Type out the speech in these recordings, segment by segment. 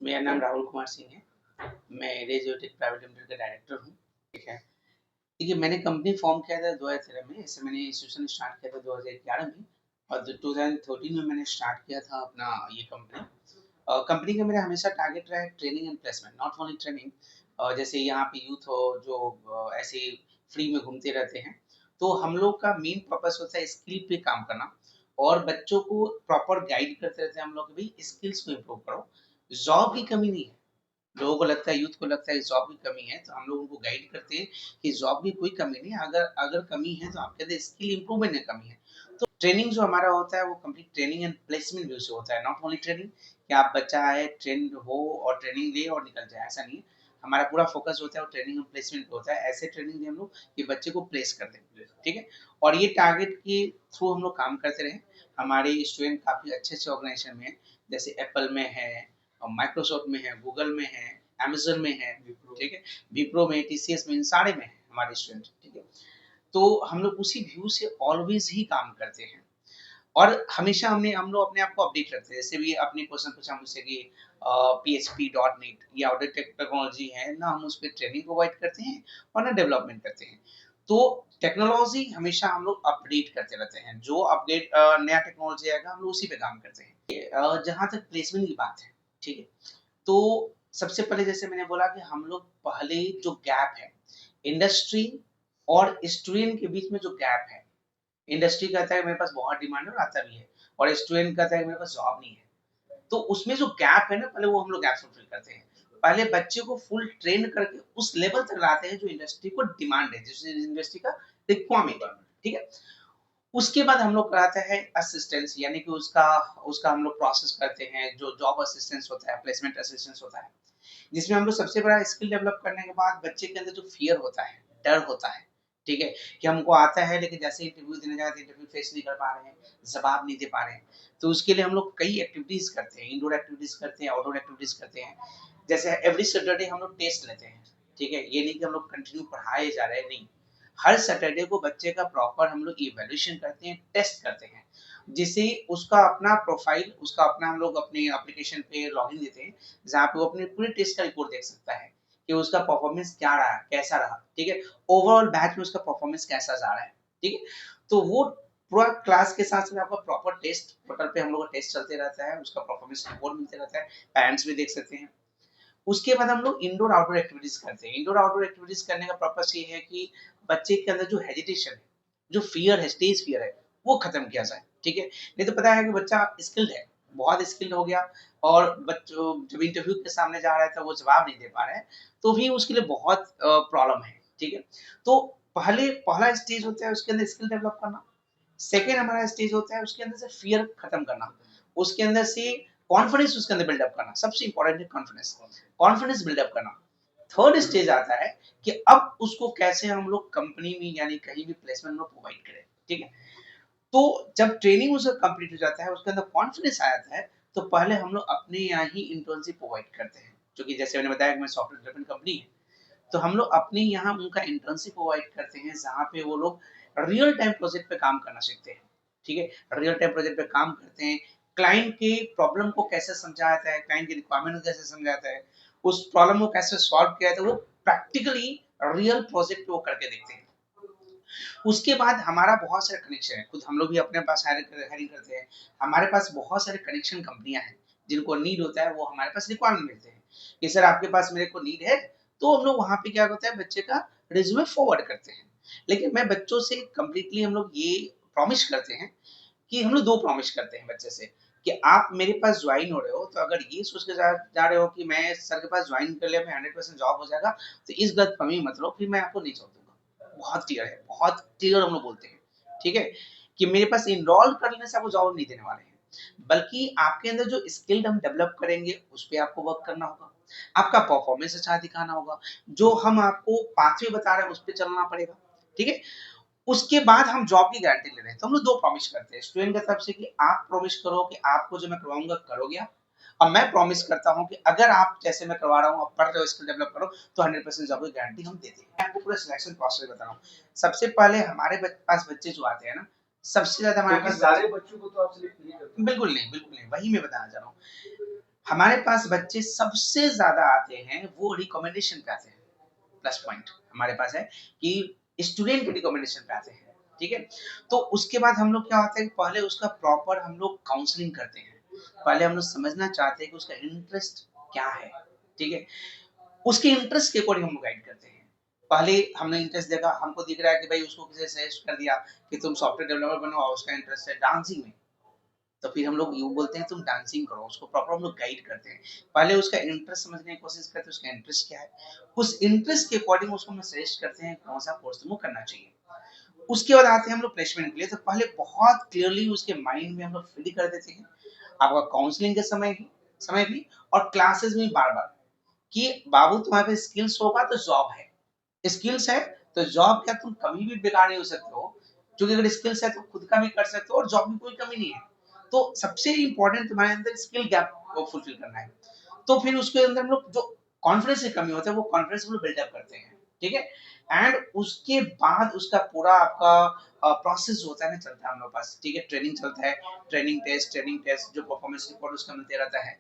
मेरा नाम राहुल कुमार सिंह है। मैं रेडियोटेक प्राइवेट लिमिटेड का डायरेक्टर हूँ। ठीक है। देखिए, मैंने कंपनी फॉर्म किया था 2013 में। ऐसे मैंने इंस्टीट्यूशन स्टार्ट किया था 2011 में और 2013 में मैंने स्टार्ट किया था अपना ये कंपनी। कंपनी का मेरा हमेशा टारगेट रहा है training and placement, not only training. जैसे यहाँ पे यूथ हो जो ऐसे फ्री में घूमते रहते हैं, तो हम लोग का मेन पर्पस होता है स्किल पे काम करना और बच्चों को प्रॉपर गाइड करते रहते हैं हम लोग कि भाई स्किल्स को इम्प्रूव करो। जॉब की कमी नहीं है। लोगों को लगता है, यूथ को लगता है जॉब की कमी है, तो हम लोग उनको गाइड करते हैं कि जॉब की कोई कमी नहीं है। अगर अगर कमी है तो आपके अंदर स्किल इंप्रूवमेंट में कमी है। तो ट्रेनिंग जो हमारा होता है वो complete training and placement view से होता है, नॉट ओनली ट्रेनिंग कि आप बच्चा आए ट्रेंड हो और ट्रेनिंग ले और निकल जाए, ऐसा नहीं है। हमारा पूरा फोकस होता है वो ट्रेनिंग एंड प्लेसमेंट पे होता है। ऐसे ट्रेनिंग दें हम लोग कि बच्चे को प्लेस कर दें। ठीक है। और ये टारगेट के थ्रू हम लोग काम करते रहे। हमारे स्टूडेंट काफी अच्छे अच्छे ऑर्गेनाइजेशन में है, जैसे एप्पल में है, माइक्रोसॉफ्ट में है, गूगल में है, अमेज़न में है। ठीक है। विप्रो में, टीसीएस में, इन सारे में है हमारे स्टूडेंट। ठीक है। तो हम लोग उसी व्यू से ऑलवेज ही काम करते हैं और हमेशा हम लोग अपने आप को अपडेट रखते हैं। जैसे भी आपने क्वेश्चन पूछा मुझसे कि पीएचपी डॉट नेट या आउटडेट टेक्नोलॉजी है ना, हम उस पर ट्रेनिंग प्रोवाइड करते हैं और ना डेवलपमेंट करते हैं। तो टेक्नोलॉजी हमेशा हम लोग अपडेट करते रहते हैं। जो अपडेट नया टेक्नोलॉजी आएगा हम लोग उसी पे काम करते हैं। जहाँ तक प्लेसमेंट की बात है, ठीक है, तो सबसे पहले जैसे मैंने बोला कि हम लोग पहले जो गैप है इंडस्ट्री और स्टूडेंट के बीच में, जो गैप है, इंडस्ट्री कहता है मेरे पास बहुत डिमांड है और आता भी है, और स्टूडेंट कहता है मेरे पास जॉब नहीं है। तो उसमें जो गैप है ना, पहले वो हम लोग गैप फुलफिल करते हैं। पहले बच्चे को फुल ट्रेन करके उस लेवल तक लाते हैं जो इंडस्ट्री को डिमांड है, जिस इंडस्ट्री का रिक्वायरमेंट है। ठीक है। उसके बाद हम लोग कराते हैं असिस्टेंस, यानी कि उसका उसका हम लोग प्रोसेस करते हैं, जो जॉब असिस्टेंस होता है, प्लेसमेंट असिस्टेंस होता है, जिसमें हम लोग सबसे बड़ा स्किल डेवलप करने के बाद बच्चे के अंदर जो फियर होता है, डर होता है, ठीक है, कि हमको आता है लेकिन जैसे इंटरव्यू देने जाते हैं इंटरव्यू फेस नहीं कर पा रहे हैं, जवाब नहीं दे पा रहे हैं, तो उसके लिए हम लोग कई एक्टिविटीज करते हैं, इंडोर एक्टिविटीज करते हैं, आउटडोर एक्टिविटीज करते हैं। जैसे एवरी सैटरडे हम लोग टेस्ट लेते हैं। ठीक है। ये नहीं कि हम लोग कंटिन्यू पढ़ाए जा रहे हैं, नहीं। हर सैटरडे को बच्चे का प्रॉपर हम लोग इवैल्यूएशन करते हैं, टेस्ट करते हैं, जिससे उसका अपना प्रोफाइल, उसका अपना हम लोग अपने एप्लीकेशन पे लॉगिन देते हैं, जहाँ पे वो अपने पूरे टेस्ट का रिपोर्ट देख सकता है कि उसका परफॉर्मेंस क्या रहा, कैसा रहा। ठीक है। ओवरऑल बैच में उसका परफॉर्मेंस कैसा जा रहा है। ठीक है। तो वो पूरा क्लास के साथ साथ आपका प्रॉपर टेस्ट पोर्टल पे हम लोग का टेस्ट चलते रहता है, उसका परफॉर्मेंस रिपोर्ट मिलते रहता है, पेरेंट्स भी देख सकते हैं। उसके बाद हम लोग इंडोर आउटडोर एक्टिविटीज करते हैं। इंडोर आउटडोर एक्टिविटीज करने का पर्पस ये है कि बच्चे के अंदर जो हेजिटेशन है, जो फियर है, स्टेज फियर है, वो खत्म किया जाए। ठीक है। नहीं तो पता है कि बच्चा स्किल्ड है, बहुत स्किल्ड हो गया, और बच्चों जब इंटरव्यू के सामने जा रहा है तो वो जवाब नहीं दे पा रहा है, तो भी उसके लिए बहुत प्रॉब्लम है। ठीक है। तो पहला स्टेज होता है उसके अंदर स्किल डेवलप करना। सेकेंड हमारा स्टेज होता है उसके अंदर से फियर खत्म करना, उसके अंदर से कॉन्फिडेंस उसके अंदर बिल्डअप करना। सबसे इंपॉर्टेंट है कॉन्फिडेंस, कॉन्फिडेंस बिल्डअप करना। थर्ड स्टेज आता है कि अब उसको कैसे हम लोग कंपनी में यानी कहीं भी प्लेसमेंट में प्रोवाइड करें। ठीक है। तो जब ट्रेनिंग उसका कंप्लीट हो जाता है, उसके अंदर कॉन्फिडेंस आ जाता है, तो पहले हम लोग अपने यहाँ ही इंटर्नशिप प्रोवाइड करते हैं। क्योंकि जैसे मैंने बताया कि मैं सॉफ्टवेयर डेवलपमेंट कंपनी है, तो हम लोग अपने यहाँ उनका इंटर्नशिप प्रोवाइड करते हैं, जहाँ पे वो लोग रियल टाइम प्रोजेक्ट पे काम करना सीखते हैं। ठीक है। रियल टाइम प्रोजेक्ट पे काम करते हैं, क्लाइंट के प्रॉब्लम को कैसे समझाता है, क्लाइंट की रिक्वायरमेंट को कैसे समझाता है, उस प्रॉब्लम को कैसे सॉल्व किया जाता है, वो प्रैक्टिकली रियल प्रोजेक्ट पे वो करके देखते हैं। उसके बाद हमारा बहुत सारे कनेक्शन है, खुद हम लोग भी अपने पास हायरिंग करते हैं। हमारे पास बहुत सारे कनेक्शन कंपनियां हैं, जिनको नीड होता है वो हमारे पास रिक्वायरमेंट मिलते हैं कि सर आपके पास मेरे को नीड है, तो हम लोग वहां पे क्या होता है बच्चे का रिज्यूमे फॉरवर्ड करते हैं। लेकिन मैं बच्चों से कंप्लीटली हम लोग ये प्रॉमिस करते हैं कि हम लोग दो प्रॉमिस करते हैं बच्चे से कि आप मेरे पास ज्वाइन हो रहे हो, तो अगर ये सोच के जा रहे हो कि मैं सर के पास ज्वाइन कर लिया मैं 100% जॉब हो जाएगा, तो इस गलत फहमी मत लो, फिर मैं आपको नहीं छोड़ दूंगा। बहुत क्लियर है, बहुत क्लियर हम लोग बोलते हैं। ठीक है। कि मेरे पास इनरोल कर लेने से आपको जॉब नहीं देने वाले हैं, बल्कि आपके अंदर जो स्किल हम डेवलप करेंगे उस पर आपको वर्क करना होगा, आपका परफॉर्मेंस अच्छा दिखाना होगा, जो हम आपको पाथवे बता रहे हैं उस पर चलना पड़ेगा। ठीक है। उसके बाद हम जॉब की गारंटी ले रहे हैं, तो हम लोग दो प्रॉमिस करते हैं स्टूडेंट की तरफ से कि आप प्रॉमिस करो कि आपको जो मैं करवाऊंगा करोगे आप, और मैं प्रॉमिस करता हूं कि अगर आप जैसे मैं करवा रहा हूं आप पढ़ रहे हो स्किल डेवलप करो, तो 100% जॉब की गारंटी हम देते हैं। मैं आपको पूरा सिलेक्शन प्रोसेस बता रहा हूं। सबसे पहले हमारे पास बच्चे जो आते हैं ना, सबसे ज्यादा हमारे पास सारे बच्चों को तो आप सिलेक्ट नहीं करते। बिल्कुल नहीं, बिल्कुल नहीं, वही मैं बताना चाह रहा हूँ। हमारे पास बच्चे सबसे ज्यादा आते हैं वो रिकमेंडेशन पे आते हैं। प्लस पॉइंट हमारे पास है कि स्टूडेंट के रिकमेंडेशन पे आते हैं, ठीक है। तो उसके बाद हम लोग क्या होता है कि पहले उसका प्रॉपर हम लोग काउंसलिंग करते हैं। पहले हम लोग समझना चाहते हैं कि उसका इंटरेस्ट क्या है, ठीक है। उसके इंटरेस्ट के अकॉर्डिंग हम लोग गाइड करते हैं। पहले हमने इंटरेस्ट देखा, हमको दिख रहा है कि भाई उसको किसी ने सजेस्ट कर दिया कि तुम सॉफ्टवेयर डेवलपर बनो और उसका इंटरेस्ट है डांसिंग में, तो फिर हम लोग यूँ बोलते हैं तुम डांसिंग करो, उसको प्रॉपर हम लोग गाइड करते हैं। पहले उसका इंटरेस्ट समझने की कोशिश करते हैं, उसका इंटरेस्ट क्या है। उस इंटरेस्ट के अकॉर्डिंग उसको हम सजेस्ट करते हैं कौन सा कोर्स तुमको करना चाहिए। उसके बाद आते हैं हम लोग प्लेसमेंट के लिए। तो पहले बहुत क्लियरली उसके माइंड में हम लोग फीड कर देते हैं, आपका काउंसलिंग के समय भी और क्लासेस में बार-बार, कि बाबू तुम्हारे पे स्किल्स होगा तो जॉब है, स्किल्स है तो जॉब क्या तुम कभी भी बेकार नहीं हो सकते हो, क्योंकि अगर स्किल्स है तो खुद का भी कर सकते हो और जॉब में कोई कमी नहीं है। तो सबसे इंपॉर्टेंट तुम्हारे अंदर स्किल गैप को फुलफिल करना है। तो फिर उसके अंदर हम लोग जो कॉन्फिडेंस की कमी होता है वो कॉन्फिडेंस हम लोग बिल्डअप करते हैं, ठीक है। एंड उसके बाद उसका पूरा आपका प्रोसेस जो होता है ना चलता है हम लोग पास, ठीक है। ट्रेनिंग चलता है, ट्रेनिंग टेस्ट जो परफॉर्मेंस रिपोर्ट उसका मिलते रहता है।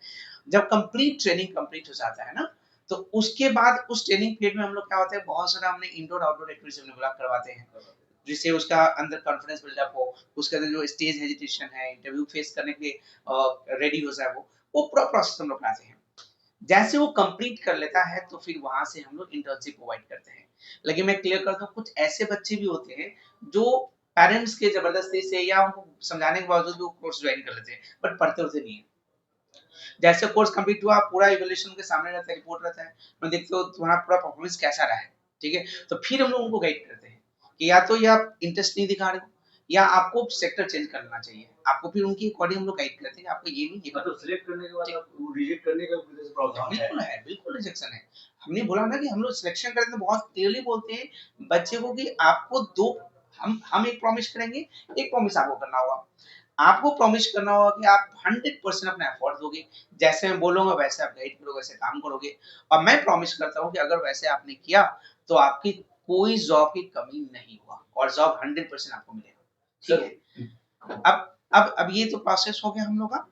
जब कंप्लीट ट्रेनिंग कंप्लीट हो जाता है ना, तो उसके बाद उस ट्रेनिंग पीरियड में हम लोग क्या होता है बहुत सारा हमने इंडोर आउटडोर एक्टिविटीज हमने बुला करवाते हैं, जिससे उसका अंदर कॉन्फिडेंस बिल्डअप हो, उसके अंदर जो स्टेज हेजिटेशन है इंटरव्यू फेस करने के लिए रेडी हो जाए वो पूरा प्रोसेस हम लोग कराते हैं। जैसे वो कंप्लीट कर लेता है तो फिर वहां से हम लोग इंटर्नशिप प्रोवाइड करते हैं। लेकिन मैं क्लियर कर दूं, कुछ ऐसे बच्चे भी होते हैं जो पेरेंट्स के जबरदस्ती से या उनको समझाने के बावजूद भी वो कोर्स ज्वाइन कर लेते हैं, बट पढ़ते होते नहीं है। जैसे कोर्स कंप्लीट हुआ, पूरा इवैल्यूएशन के सामने रहता है, रिपोर्ट रहता है, मैं देखते हो तुम्हारा पूरा परफॉर्मेंस कैसा रहा है, ठीक है। तो फिर हम लोग उनको गाइड करते हैं कि या तो ये आप इंटरेस्ट नहीं दिखा रहे हो या आपको सेक्टर चेंज करना चाहिए। आपको फिर उनकी अकॉर्डिंग हम लोग गाइड करते हैं, आपको ये नहीं ये मतलब सिलेक्ट करने के बाद आप रिजेक्ट करने का भी प्रावधान है? बिल्कुल है, बिल्कुल रिजेक्शन है। हमने बोला ना कि हम लोग सिलेक्शन करते हैं बहुत क्लियरली बोलते हैं बच्चे को कि आपको दो, हम एक प्रॉमिस करेंगे, एक प्रॉमिस आपको करना होगा। आपको प्रॉमिस करना होगा कि आप 100% अपना एफर्ट दोगे, जैसे मैं बोलूँगा वैसे आप गाइड करोगे, वैसे काम करोगे। और मैं प्रॉमिस करता हूँ कि अगर वैसे आपने किया तो आपकी कोई जॉब की कमी नहीं होगा और जॉब 100% आपको मिलेगा, ठीक है। अब ये तो प्रोसेस हो गया हम लोग का।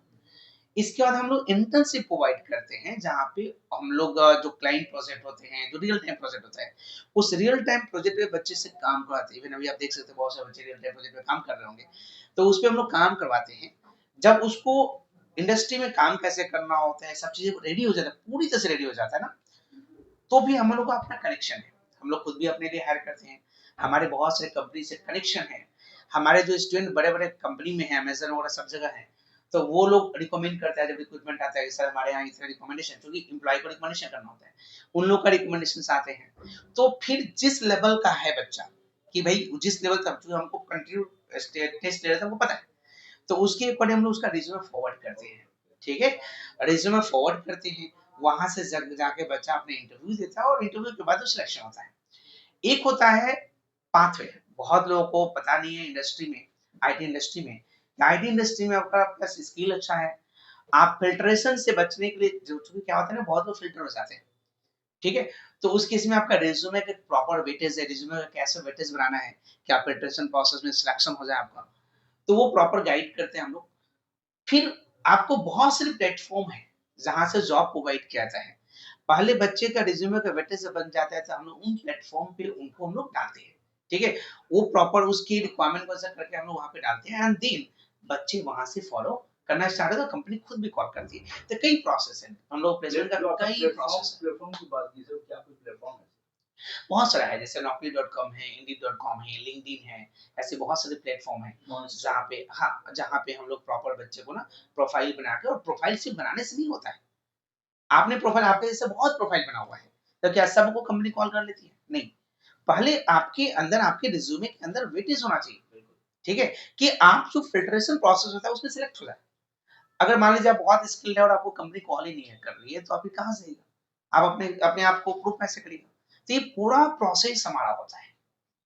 इसके बाद हम लोग इंटर्नशिप प्रोवाइड करते हैं, जहाँ पे हम लोग जो क्लाइंट प्रोजेक्ट होते हैं, जो रियल टाइम प्रोजेक्ट होता है, उस रियल टाइम प्रोजेक्ट पे बच्चे से काम करवाते हैं। इवन अभी आप देख सकते हैं बहुत सारे बच्चे रियल टाइम प्रोजेक्ट पे काम कर रहे होंगे, तो उस पे हम लोग काम करवाते हैं। जब उसको इंडस्ट्री में काम कैसे करना होता है, सब चीजें रेडी हो जाता है, पूरी तरह से रेडी हो जाता है ना, तो भी हम लोग का अपना कनेक्शन है। हम लोग खुद भी अपने लिए हायर करते हैं, हमारे बहुत सारे कंपनी से कनेक्शन है। हमारे जो स्टूडेंट बड़े-बड़े कंपनी में हैं, अमेज़न वगैरह सब जगह हैं, तो वो लोग रिकमेंड करता है जब रिक्रूटमेंट आता है कि सर हमारे यहाँ इतना रिकमेंडेशन, क्योंकि एम्प्लॉयी को रिकमेंडेशन करना होता है। उन लोग का रिकमेंडेशंस आते हैं। तो फिर जिस लेवल का है बच्चा, कि भाई जिस लेवल तक जो हमको कंटिन्यू टेस्ट ले रहा था हमको पता है, तो उसके अकॉर्डिंग हम लोग उसका रिज्यूमे फॉरवर्ड करते हैं, ठीक है। रिज्यूमे फॉरवर्ड करते हैं, वहां से जाके बच्चा अपने इंटरव्यू देता है और इंटरव्यू के बाद वो सिलेक्शन होता है। एक होता है पाथवे, बहुत लोगों को पता नहीं है इंडस्ट्री में, आईटी इंडस्ट्री में, आईटी इंडस्ट्री में आपका आपका स्किल अच्छा है, आप फिल्ट्रेशन से बचने के लिए जो चूंकि क्या होता है ना बहुत लोग फिल्टर हो जाते हैं, ठीक है। तो उस केस में आपका रिज्यूमे का प्रॉपर वेटेज है, रिज्यूमे का कैसे वेटेज बनाना है कि आप फिल्ट्रेशन प्रोसेस में सिलेक्शन हो जाए आपका, तो वो प्रॉपर गाइड करते हैं हम लोग। फिर आपको बहुत सारे प्लेटफॉर्म है जहां से जॉब प्रोवाइड किया जाता है। पहले बच्चे का रिज्यूमे का वेटेज से बन जाता है तो हम लोग उन प्लेटफॉर्म पे उनको हम लोग डालते हैं, ठीक है। वो प्रॉपर उसकी रिक्वायरमेंट को सेट करके हम लोग वहां पे डालते हैं एंड देन बच्चे वहां से फॉलो करना स्टार्ट होता है, कंपनी खुद भी कॉल करती है। तो कई प्रोसेस है, हम लोग प्लेसमेंट का कई प्रोसेस है। प्लेटफॉर्म की बात की सर, क्या कोई प्लेटफॉर्म है? बहुत सारा है, जैसे naukri.com है, indeed.com है, लिंक्डइन है, ऐसे बहुत सारे प्लेटफॉर्म हैं जहाँ पे, हाँ, जहाँ पे हम लोग प्रॉपर बच्चे को ना प्रोफाइल बना के, और प्रोफाइल सिर्फ बनाने से नहीं होता है। आपने प्रोफाइल, आपके जैसे बहुत प्रोफाइल बना हुआ है, तो क्या सबको कंपनी कॉल कर लेती है? नहीं। पहले आपके अंदर, आपके रिज्यूमे के अंदर वेटेज होना चाहिए, ठीक है, कि आप जो फिल्ट्रेशन प्रोसेस होता है उसमें सिलेक्ट हो जाए। अगर मान लीजिए आप बहुत स्किल्ड है और आपको कंपनी कॉल ही नहीं है कर रही है, तो आप कहाँ से आएगा? आप अपने अपने आप को प्रूव कैसे करिएगा? तो ये पूरा प्रोसेस हमारा होता है,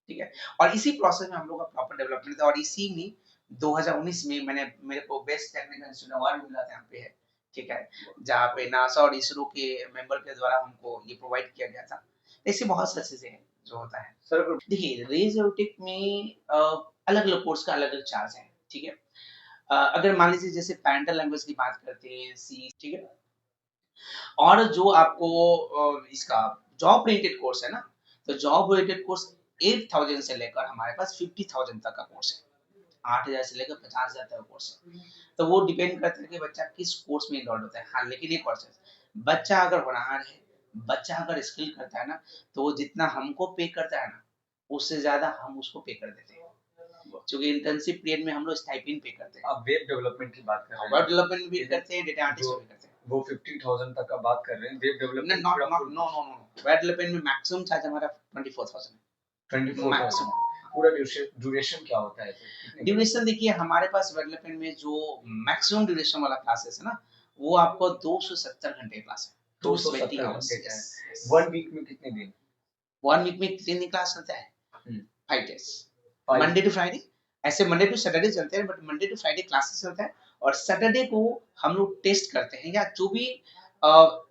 ठीक है। और इसी प्रोसेस में हम लोग का प्रॉपर डेवलपमेंट था, और इसी में 2019 में मैंने, मेरे को बेस्ट टेक्निकल इंस्टीट्यूट अवार्ड मिला था यहाँ पे है, ठीक है, जहाँ पे नासा और इसरो के मेंबर के द्वारा हमको ये प्रोवाइड किया गया था। ऐसी बहुत सारी चीजें हैं जो होता है सर। देखिए रेजोटिक में अलग अलग कोर्स का अलग अलग चार्ज है, ठीक है। अगर मान लीजिए जैसे पैरेंटल लैंग्वेज की बात करते हैं, सी, ठीक है, और जो आपको इसका जॉब रिलेटेड कोर्स है ना, तो जॉब रिलेटेड कोर्स 8,000 से लेकर हमारे पास 50,000 तक का कोर्स है। 8,000 से लेकर 50,000 तक का कोर्स है। तो वो डिपेंड करता है कि बच्चा किस कोर्स में इनरोल्ड होता है। हाँ, लेकिन एक और चीज, बच्चा अगर होनहार है, बच्चा अगर स्किल करता है ना, तो वो जितना हमको पे करता है ना, उससे ज्यादा हम उसको पे कर देते हैं। क्योंकि इंटर्नशिप पीरियड में हम लोग स्टाइपेंड पे करते हैं। आप वेब डेवलपमेंट की बात कर रहे हैं, वेब डेवलपमेंट भी ये करते हैं, डेटा आर्टिस्ट जो भी करते हैं। वो 50,000 तक का बात कर रहे हैं, वेब No, डेवलपमेंट not, पूरा not, full no, no, no, no. Web development में मैक्सिमम चार्ज हमारा 24,000 है। 24,000 मैक्सिमम पूरा ड्यूरेशन क्या होता है सर? कितने घंटे? ड्यूरेशन देखिए, हमारे पास वेब डेवलपमेंट में जो मैक्सिमम ड्यूरेशन वाला क्लासेस है ना, वो आपको 270 घंटे क्लास है। 220 270 hours, घंटे का yes, है। yes. 1 वीक में कितने दिन? 1 वीक में 3 दिन क्लास चलता है, हम्म, 5 days, 5 मंडे टू फ्राइडे। ऐसे मंडे टू सैटरडे चलते हैं, but Monday to Friday classes चलता है, और सैटरडे को हम लोग टेस्ट करते हैं, या जो भी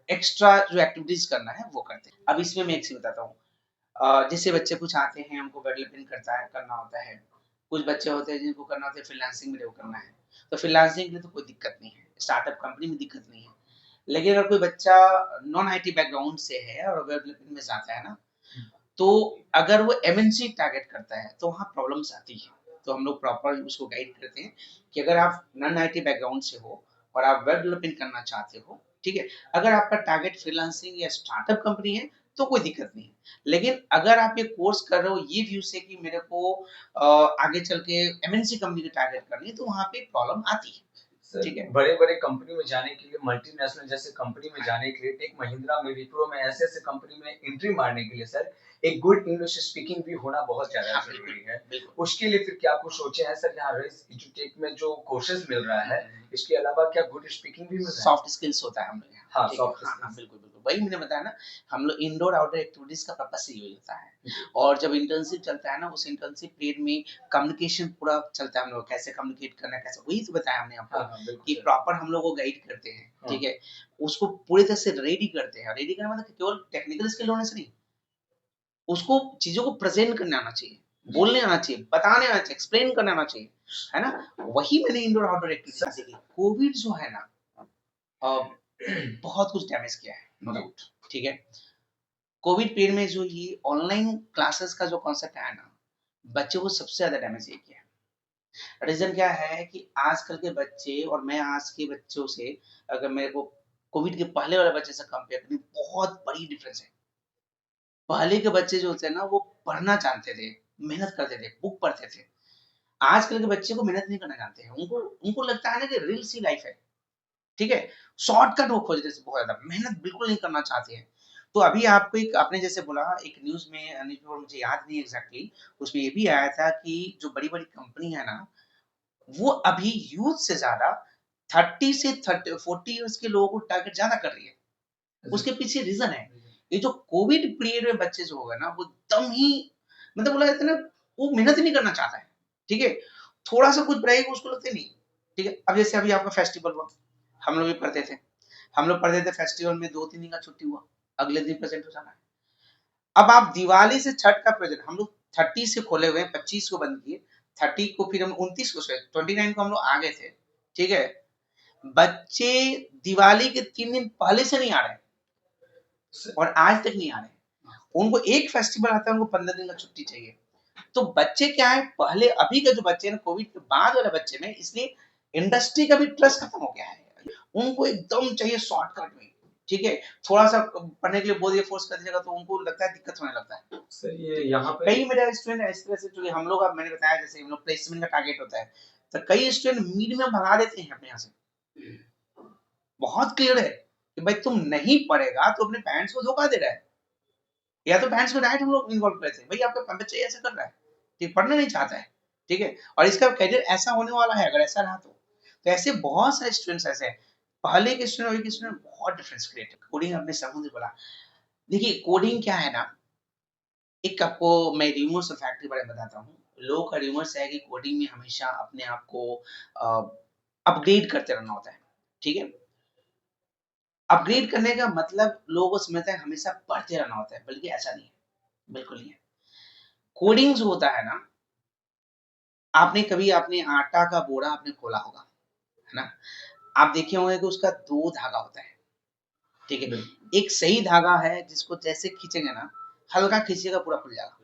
एक्स्ट्रा जो एक्टिविटीज करना है वो करते हैं। अब इसमें मैं एक चीज बताता हूँ, जैसे बच्चे कुछ आते हैं, हमको डेवलपमेंट करना होता है। कुछ बच्चे होते हैं जिनको करना होता है फ्रीलांसिंग में करना है, तो फ्रीलांसिंग के लिए तो कोई दिक्कत नहीं है, स्टार्टअप कंपनी में दिक्कत नहीं है। लेकिन अगर कोई बच्चा नॉन आईटी बैकग्राउंड से है और वेब डेवलपमेंट में जाता है ना, तो अगर वो एमएनसी टारगेट करता है तो वहाँ प्रॉब्लम्स आती है। तो हम लोग प्रॉपर उसको गाइड करते हैं कि अगर आप नॉन आईटी बैकग्राउंड से हो और आप वेब डेवलपमेंट करना चाहते हो, ठीक है, अगर आपका टारगेट फ्रीलांसिंग या स्टार्टअप कंपनी है तो कोई दिक्कत नहीं है। लेकिन अगर आप ये कोर्स कर रहे हो ये व्यू से कि मेरे को आगे चल के एमएनसी कंपनी का टारगेट करनी है, तो वहाँ पे प्रॉब्लम आती है। सर ठीक है, बड़े-बड़े कंपनी में जाने के लिए, मल्टीनेशनल जैसे कंपनी में जाने के लिए, टेक महिंद्रा में, विप्रो में, ऐसे-ऐसे कंपनी में एंट्री मारने के लिए सर एक गुड इंग्लिश स्पीकिंग भी होना बहुत ज़्यादा हाँ, ज़रूरी है। बिल्कुल। उसके लिए फिर क्या कुछ सोचे हैं सर? यहाँ रईस एजुटेक में जो कोर्सेज मिल रहा है, इसके अलावा क्या गुड स्पीकिंग भी मिल रहा है? सॉफ्ट स्किल्स होता है हम लोग यहाँ। हाँ, ठीक है, सॉफ्ट हाँ, हाँ, स्किल्स। बिल्कुल, बिल्कुल। वही मैंने बताया ना, हम लोग इंडोर आउटडोर एक्टिविटीज़ का पर्पस ही यही होता है। और जब इंटर्नशिप चलता है ना, उस इंटर्नशिप पीरियड में कम्युनिकेशन पूरा चलता है हम लोग, कैसे कम्युनिकेट करना है, कैसे, वही तो बताया हमने आपको, हाँ, हाँ, बिल्कुल कि सर। प्रॉपर हम लोग को गाइड करते हैं, हाँ। ठीक है? उसको पूरी तरह से रेडी करते हैं। रेडी करना मतलब केवल टेक्निकल स्किल होने से नहीं, उसको चीज़ों को प्रेज़ेंट करने आना चाहिए, बोलने आना चाहिए, बताने आना चाहिए, एक्सप्लेन करने आना चाहिए, है ना? वही मैंने इंडोर आउटडोर एक्टिविटीज़ सीखी। कोविड जो है ना, अ, बहुत कुछ डैमेज किया है, नो डाउट, ठीक है। कोविड पीरियड में जो ये ऑनलाइन क्लासेस का जो कॉन्सेप्ट आया ना, बच्चों को सबसे ज्यादा डैमेज ये किया है। रीजन क्या है कि आजकल के बच्चे और मैं आज के बच्चों से, अगर मेरे को कोविड के पहले वाले बच्चे से कंपेयर करें, बहुत बड़ी डिफरेंस है। पहले के बच्चे जो होते हैं ना, वो पढ़ना जानते थे, मेहनत करते थे, बुक पढ़ते थे। आजकल के बच्चे को मेहनत नहीं करना जानते हैं, उनको उनको लगता है ना कि रील सी लाइफ है, ठीक है? शॉर्टकट वो खोज रहे हैं बहुत ज़्यादा, मेहनत बिल्कुल नहीं करना चाहते हैं। तो अभी आपको एक, आपने जैसे बोला एक न्यूज़ पेपर मुझे याद नहीं एग्ज़ैक्टली, उसमें ये भी आया था कि जो बड़ी-बड़ी कंपनी है ना, वो अभी यूथ से ज़्यादा 30 से 40 इयर्स के लोगों को टारगेट ज़्यादा कर रही है। उसके पीछे रीज़न है, ये जो कोविड पीरियड में बच्चे जो हो गए ना, वो एकदम ही, मतलब बोला जाता है ना, वो मेहनत ही नहीं करना चाहता है, ठीक है? थोड़ा-सा कुछ बनाएगा उसको लगता है नहीं, ठीक है? अब जैसे अभी आपका फेस्टिवल हुआ, हम लोग भी पढ़ते थे। हम लोग पढ़ते थे फेस्टिवल में 2-3 दिन का छुट्टी हुआ, अगले दिन प्रेजेंट हो जाना है। अब आप दिवाली से छठ का प्रेजेंट, हम लोग 30 से खोले हुए हैं, 25 को बंद किए, 30 को फिर हम 29 को शायद 29 को हम लोग आ गए थे, ठीक है? बच्चे दिवाली के 3 दिन पहले से नहीं आ रहे हैं और आज तक नहीं आ रहे हैं। उनको एक फेस्टिवल आता है, उनको 15 दिन का छुट्टी चाहिए। तो बच्चे क्या है, पहले अभी के जो बच्चे हैं कोविड के बाद वाले बच्चे में, इसलिए इंडस्ट्री का भी ट्रस्ट खत्म हो गया है। उनको एकदम चाहिए शॉर्टकट में, ठीक है? थोड़ा-सा पढ़ने के लिए बोल दिया, फोर्स कर दीजिएगा तो उनको लगता है दिक्कत होने लगता है। सर ये यहाँ पे कई मेरे स्टूडेंट इस तरह से, जो हम लोग, अब मैंने बताया जैसे हम लोग प्लेसमेंट का टारगेट होता है, तो कई स्टूडेंट मिड में भगा देते हैं अपने यहाँ से। बहुत क्लियर है कि भाई तुम नहीं पढ़ेगा तो अपने पेरेंट्स को धोखा दे रहा है, या तो पेरेंट्स को डायरेक्ट हम लोग इन्वॉल्व करते हैं, भाई आपका बच्चा ऐसा कर रहा है, ठीक, पढ़ना नहीं चाहता है, ठीक है, और इसका करियर ऐसा होने वाला है अगर ऐसा रहा तो ऐसे बहुत सारे स्टूडेंट्स ऐसे हैं। पहले के स्टूडेंट और अभी के स्टूडेंट बहुत डिफरेंस क्रिएट है। कोडिंग अपने समूह बोला, देखिए कोडिंग क्या है ना, एक आपको मैं र्यूमर्स और फैक्ट के बारे में बताता हूँ। लोगों का र्यूमर्स है कि कोडिंग में हमेशा अपने आप को अपग्रेड करते रहना होता है, ठीक है? अपग्रेड करने का मतलब लोगों को समझता है हमेशा पढ़ते रहना होता है, बल्कि ऐसा नहीं है, बिल्कुल नहीं है। कोडिंग जो होता है ना, आपने कभी अपने आटा का बोरा आपने खोला होगा, है ना? आप देखे होंगे कि उसका 2 धागा होता है, ठीक है। बिल्कुल। एक सही धागा है जिसको जैसे खींचेंगे ना, हल्का खींचेगा पूरा खुल जाएगा,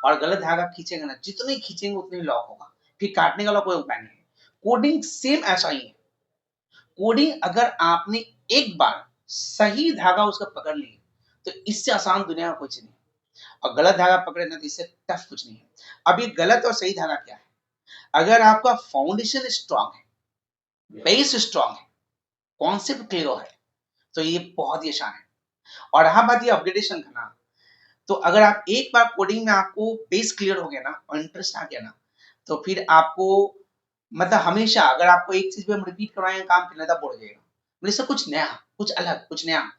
और गलत धागा खींचेंगे ना, जितने खींचेंगे उतने लॉक होगा, फिर काटने का कोई उपाय नहीं है। कोडिंग सेम ऐसा ही है। कोडिंग अगर आपने एक बार सही धागा उसका पकड़ लिया तो इससे आसान दुनिया में कुछ नहीं, और गलत धागा पकड़े ना तो इससे टफ कुछ नहीं है। अब ये गलत और सही धागा क्या है? अगर आपका फाउंडेशन स्ट्रांग है, बेस स्ट्रांग है, कॉन्सेप्ट क्लियर है, तो ये बहुत ही आसान है। और रहा बात ये अपग्रेडेशन का ना, तो अगर आप एक बार कोडिंग में आपको बेस क्लियर हो गया ना और इंटरेस्ट आ गया ना, तो फिर आपको मतलब हमेशा अगर आपको एक चीज पे हम रिपीट करवाएंगे काम फिर तब बोल जाएगा, मतलब इससे कुछ नया, कुछ अलग, कुछ नया।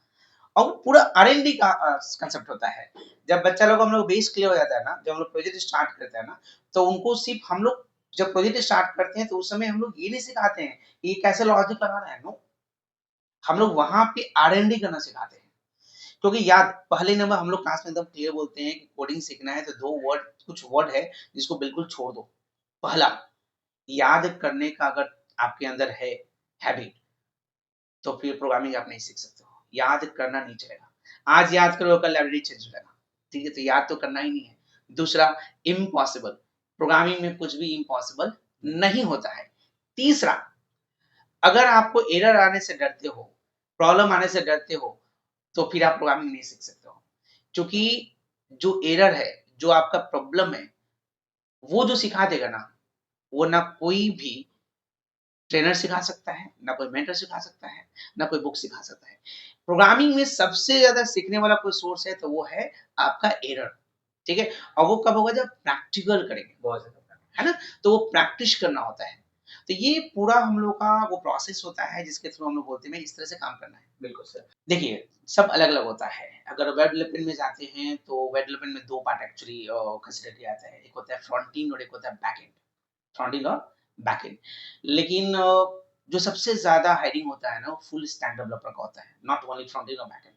और पूरा R&D का कंसेप्ट होता है। जब बच्चा लोग हम लोग बेस क्लियर हो जाता है ना, जब हम लोग प्रोजेक्ट स्टार्ट करते हैं ना, तो उनको सिर्फ हम लोग जब प्रोजेक्ट स्टार्ट करते हैं तो उस समय हम लोग ये नहीं सिखाते हैं कि कैसे लॉजिक लगाना है, नो, हम लोग वहां पे R&D करना सिखाते हैं। क्योंकि याद, पहले नंबर हम लोग क्लास में एकदम क्लियर बोलते हैं कि कोडिंग सीखना है तो दो वर्ड, कुछ वर्ड है जिसको बिल्कुल छोड़ दो। पहला, याद करने का अगर आपके अंदर है हैबिट, तो फिर प्रोग्रामिंग आप नहीं सीख सकते हो। याद करना नहीं चलेगा, आज याद करो कल लाइब्रेरी चेंज हो जाएगा, ठीक है, तो याद तो करना ही नहीं है। दूसरा, इम्पॉसिबल, प्रोग्रामिंग में कुछ भी इम्पॉसिबल नहीं होता है। तीसरा, अगर आपको एरर आने से डरते हो, प्रॉब्लम आने से डरते हो, तो फिर आप प्रोग्रामिंग नहीं सीख सकते हो। क्योंकि जो एरर है, जो आपका प्रॉब्लम है, वो जो सिखा देगा ना, वो ना कोई भी ट्रेनर सिखा सकता है, ना कोई मेंटर सिखा सकता है, ना कोई बुक सिखा सकता है। प्रोग्रामिंग में सबसे ज्यादा सीखने वाला कोई सोर्स है तो वो है आपका एरर, ठीक है। और वो कब होगा? जब प्रैक्टिकल करेंगे, बहुत ज्यादा। है ना, तो वो प्रैक्टिस करना होता है। तो ये पूरा हम लोग का वो प्रोसेस होता है जिसके थ्रू हम लोग बोलते हैं इस तरह से काम करना है। बिल्कुल सर। देखिए, सब अलग अलग होता है। अगर वेब डेवलपमेंट में जाते हैं तो वेब डेवलपमेंट में दो पार्ट एक्चुअली कंसिडर किया जाता है, एक होता है फ्रंट एंड और एक होता है बैक एंड। फ्रंट एंड और बैक एंड। लेकिन जो सबसे ज्यादा हायरिंग होता है ना, वो फुल स्टैक डेवलपर का होता है, नॉट ओनली फ्रंट एंड और बैक एंड।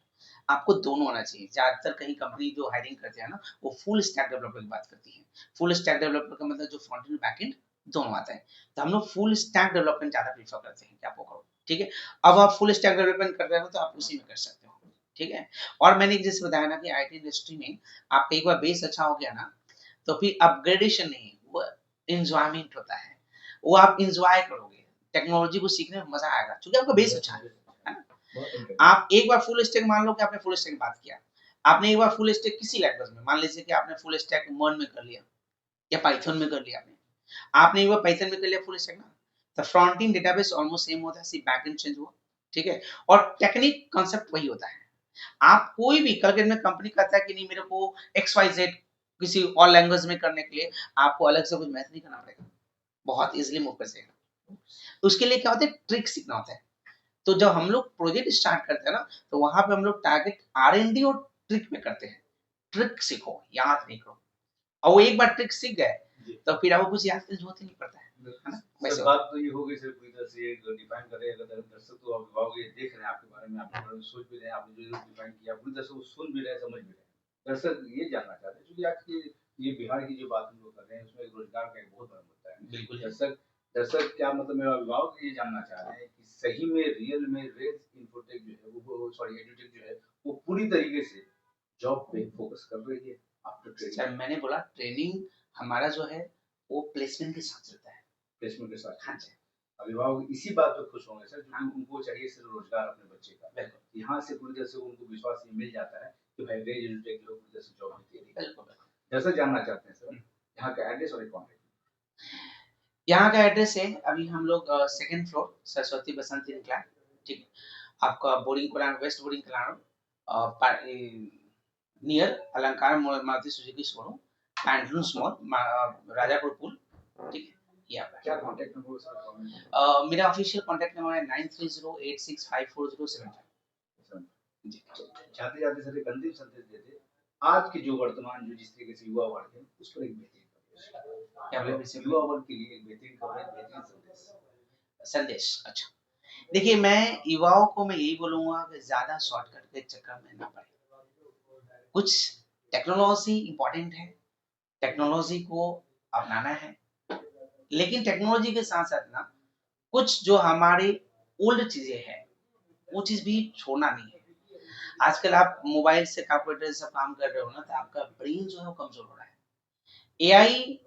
आपको दोनों होना चाहिए। ज्यादातर कहीं कंपनी जो हायरिंग करते हैं ना, वो फुल स्टैक डेवलपर की बात करती है। फुल स्टैक डेवलपर का मतलब जो फ्रंट एंड बैक एंड दोनों आता है। तो हम लोग फुल स्टैक डेवलपमेंट ज्यादा प्रीफर करते हैं कि आप वो करो, ठीक है। अब आप फुल स्टैक डेवलपमेंट कर रहे हो तो आप उसी में कर सकते हो, ठीक है। और मैंने जैसे बताया ना कि आईटी इंडस्ट्री में आपका एक बार बेस अच्छा हो गया ना, तो फिर अपग्रेडेशन नहीं, वो एंजॉयमेंट होता है। वो आप एंजॉय करोगे, टेक्नोलॉजी को सीखने में मजा आएगा क्योंकि आपका बेस अच्छा है ना। आप एक बार फुल स्टैक, मान लो कि आपने फुल स्टैक बात किया, आपने एक बार फुल स्टैक किसी लैंग्वेज में, मान लीजिए कि आपने फुल स्टैक मर्न में कर लिया या पाइथन में कर लिया, आपने एक बार पाइथन में कर लिया फुल स्टैक ना, तो front end database almost same होता है, सिर्फ बैक एंड चेंज हुआ, ठीक है। और टेक्निक कांसेप्ट वही होता है। आप कोई भी कल के दिन में कंपनी कहता है कि नहीं मेरे को एक्स वाई जेड किसी और लैंग्वेज में करने के लिए आपको अलग से कुछ मैथ नहीं करना पड़ेगा, बहुत इजीली मूव कर जाएगा। उसके लिए क्या होता है? ट्रिक सीखना होता है। तो जब हम लोग प्रोजेक्ट स्टार्ट करते हैं ना, तो वहां पे हम लोग टारगेट R&D और ट्रिक में करते हैं। ट्रिक सीखो, याद नहीं करो। और वो एक बार ट्रिक सीख गए तो फिर आपको कुछ याद करने की जरूरत ही नहीं पड़ता है ना। सर बात तो ये हो गई सर, पूरी तरह से एक डिफाइन कर रहे हैं। अगर दर्शक तो अभिभावक ये देख रहे हैं आपके बारे में, आपके बारे में सोच भी रहे हैं, आपने जो डिफाइन किया पूरी तरह से वो सुन भी रहे हैं, समझ भी रहे हैं। दर्शक ये जानना चाहते हैं क्योंकि आज की ये बिहार की जो बात हम लोग कर रहे हैं उसमें रोजगार का एक बहुत बड़ा मुद्दा है। बिल्कुल। दर्शक दर्शक क्या मतलब मेरा अभिभावक ये जानना चाह रहे हैं कि सही में रियल में रेज इन्फोटेक जो है वो सॉरी एडुटेक जो है वो पूरी तरीके से जॉब पे फोकस कर रही है आफ्टर ट्रेनिंग। मैंने बोला ट्रेनिंग हमारा जो है वो प्लेसमेंट के साथ चलता है। प्लेसमेंट के साथ। हाँ जी। अभिभावक इसी बात पे खुश होंगे सर, क्योंकि उनको चाहिए सिर्फ रोजगार अपने बच्चे का। बिल्कुल। यहाँ से पूरी तरह से उनको विश्वास ये मिल जाता है कि भाई रेज एडुटेक जो पूरी तरह से जॉब देती है। बिल्कुल। जैसा जानना चाहते हैं सर यहाँ का एड्रेस और कॉन्टेक्ट। यहाँ का एड्रेस है, अभी हम लोग second floor Saraswati Basant incline, ठीक है। आपका Boring Kalan, west Boring Kalan, near Alankar Maruti Suzuki showroom, Pantaloons mall, Rajapur पुल, ठीक है। ये आपका क्या कॉन्टेक्ट नंबर सर? मेरा ऑफिशियल कॉन्टैक्ट नंबर है 9308654075 जी। जाते जाते सर एक अंतिम संदेश देते, आज के जो वर्तमान जो जिस तरीके से युवा वर्ग है उस पर एक बेहतरीन क्या बोले? युवा वर्ग के लिए एक बेहतरीन खबर, एक बेहतरीन संदेश। संदेश, अच्छा। देखिए, मैं युवाओं को मैं यही बोलूंगा कि ज्यादा शॉर्टकट के चक्कर में ना पड़े। कुछ टेक्नोलॉजी इंपॉर्टेंट है, टेक्नोलॉजी को अपनाना है, लेकिन टेक्नोलॉजी के साथ साथ ना कुछ जो हमारे ओल्ड चीजें हैं वो चीज भी छोड़ना नहीं है। आजकल आप मोबाइल से कैलकुलेटर से सब काम कर रहे हो ना, तो आपका ब्रेन जो है वो कमजोर हो रहा है। एआई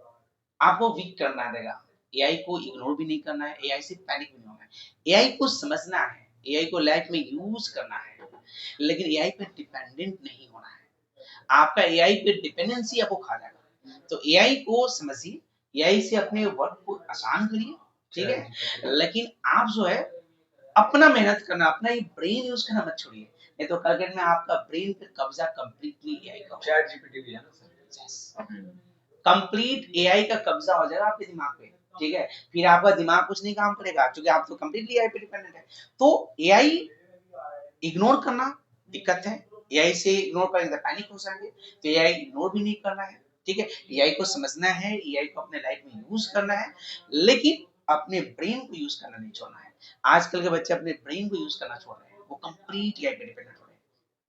आपको वीक करना देगा, एआई को इग्नोर भी नहीं करना है, एआई से पैनिक भी नहीं होना है, एआई को समझना है, एआई को लाइफ में यूज करना है, लेकिन एआई पे डिपेंडेंट नहीं होना है। आपका एआई पे डिपेंडेंसी आपको खा जाएगा। तो एआई को समझिए, एआई से अपने वर्क को आसान करिए, ठीक है, लेकिन आप जो है अपना मेहनत करना, अपना ये ब्रेन यूज करना मत छोड़िए, नहीं तो कल में आपका ब्रेन पे कब्जा कंप्लीटली एआई का होगा। चैट जीपीटी भी है ना सर? कंप्लीट एआई का कब्जा हो जाएगा आपके दिमाग पे, ठीक है, फिर आपका दिमाग कुछ नहीं काम करेगा, क्योंकि आप तो कंप्लीटली एआई पे डिपेंडेंट है। तो एआई इग्नोर करना दिक्कत है, एआई से इग्नोर करेंगे तो पैनिक हो जाएंगे, तो एआई इग्नोर भी नहीं करना है, ठीक है, एआई को समझना है, एआई को अपने लाइफ में यूज करना है, लेकिन अपने ब्रेन को यूज करना नहीं छोड़ना है। आजकल के बच्चे अपने ब्रेन को यूज करना छोड़ रहे हैं, वो कंप्लीट एआई पे डिपेंडेंट हो रहे हैं,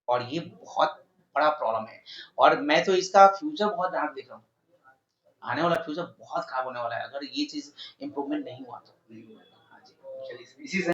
और ये बहुत बड़ा प्रॉब्लम है। और मैं तो इसका फ्यूचर बहुत डार्क देख रहा हूँ, आने वाला फ्यूचर बहुत खराब होने वाला है अगर ये चीज इम्प्रूवमेंट नहीं हुआ तो। हाँ जी। इसी से